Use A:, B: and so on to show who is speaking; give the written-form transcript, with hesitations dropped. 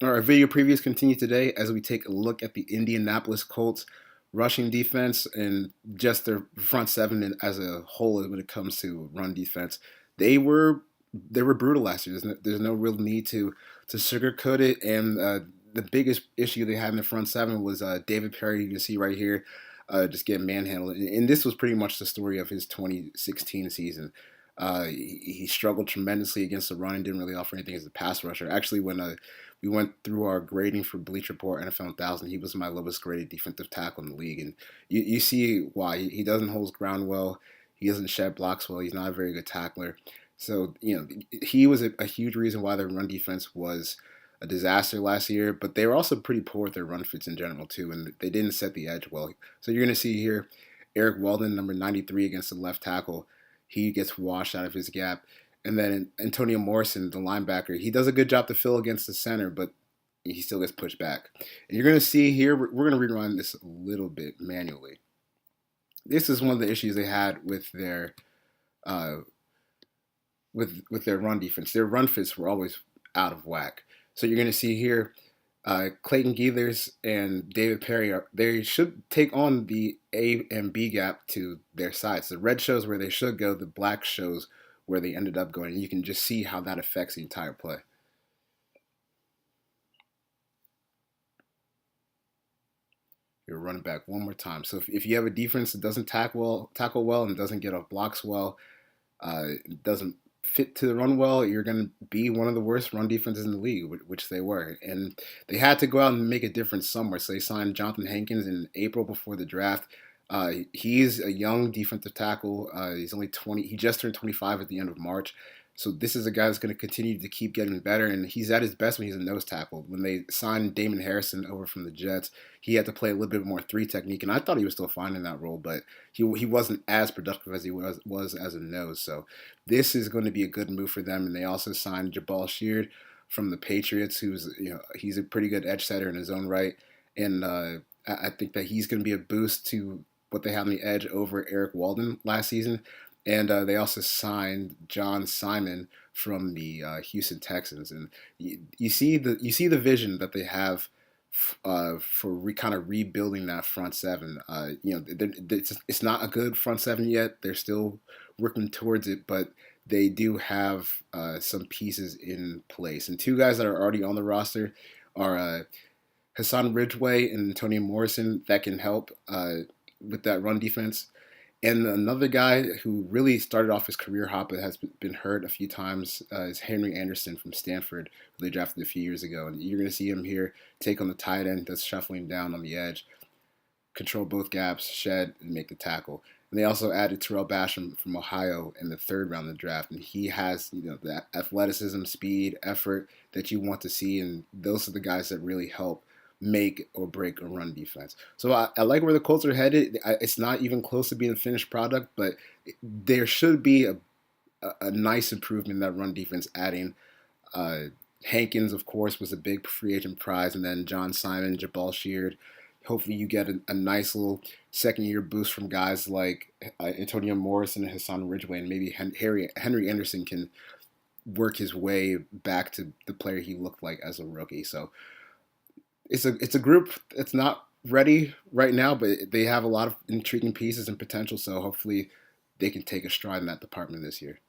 A: Our video previews continue today as we take a look at the Indianapolis Colts rushing defense and just their front seven as a whole when it comes to run defense. They were they were brutal last year. There's no real need to sugarcoat it. And the biggest issue they had in the front seven was David Perry. You can see right here, just getting manhandled. And this was pretty much the story of his 2016 season. He struggled tremendously against the run and didn't really offer anything as a pass rusher. Actually, when we went through our grading for Bleacher Report NFL 1000, he was my lowest graded defensive tackle in the league, and you see why. He doesn't hold his ground well. He doesn't shed blocks well. He's not a very good tackler. So he was a huge reason why their run defense was a disaster last year. But they were also pretty poor with their run fits in general too, and they didn't set the edge well. So you're going to see here Eric Weldon, number 93, against the left tackle. He gets washed out of his gap. And then Antonio Morrison, the linebacker, he does a good job to fill against the center, but he still gets pushed back. And you're going to see here, we're going to rerun this a little bit manually. This is one of the issues they had with their uh, with their run defense. Their run fits were always out of whack. So you're going to see here, Clayton Geathers and David Perry they should take on the A and B gap to their sides. The red shows where they should go, the black shows where they ended up going. And you can just see how that affects the entire play. You're running back one more time. So if you have a defense that doesn't tackle well, and doesn't get off blocks well, doesn't fit to the run well, you're going to be one of the worst run defenses in the league, which they were. And they had to go out and make a difference somewhere. So they signed Jonathan Hankins in April before the draft. He's a young defensive tackle. He's only 20. He just turned 25 at the end of March. So this is a guy that's going to continue to keep getting better, and he's at his best when he's a nose tackle. When they signed Damon Harrison over from the Jets, he had to play a little bit more three technique, and I thought he was still fine in that role, but he wasn't as productive as he was as a nose. So this is going to be a good move for them, and they also signed Jabal Sheard from the Patriots, who's he's a pretty good edge setter in his own right, and I think that he's going to be a boost to what they have on the edge over Eric Walden last season. And they also signed John Simon from the Houston Texans, and you see the vision that they have for kind of rebuilding that front seven. It's not a good front seven yet. They're still working towards it, but they do have some pieces in place. And two guys that are already on the roster are Hassan Ridgeway and Antonio Morrison that can help with that run defense. And another guy who really started off his career hot but has been hurt a few times is Henry Anderson from Stanford, who they drafted a few years ago. And you're going to see him here take on the tight end that's shuffling down on the edge, control both gaps, shed, and make the tackle. And they also added Terrell Basham from Ohio in the third round of the draft. And he has the athleticism, speed, effort that you want to see. And those are the guys that really help make or break a run defense. So I like where the Colts are headed. It's not even close to being a finished product, but there should be a nice improvement in that run defense, adding Hankins, of course, was a big free agent prize, and then John Simon, Jabal Sheard. Hopefully you get a nice little second-year boost from guys like Antonio Morrison and Hassan Ridgeway, and maybe Henry Anderson can work his way back to the player he looked like as a rookie. So it's a group that's not ready right now, but they have a lot of intriguing pieces and potential. So hopefully they can take a stride in that department this year.